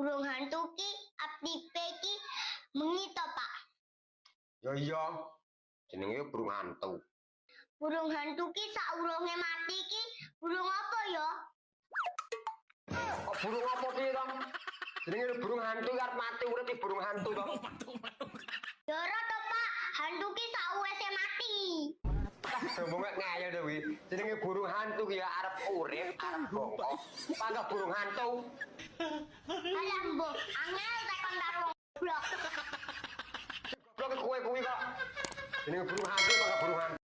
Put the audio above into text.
burung hantu ki aktife ki bengi to, Pak. Ya iya. Jenenge burung hantu. Burung hantu ki saurunge mati ki burung apa ya? Kok burung apa piye to? Jenenge burung hantu arep mati urip di burung hantu to. Doro to, Pak. Hantu ki sauwese mati. Ngomong ngayal to kuwi. Jenenge burung hantu ki ya arep urip, arep bongkok. Panggah burung hantu. Alah, Mbok, angel tekan karo blok. Goblok kowe kuwi kok. Jenenge burung hantu panggah burung hantu.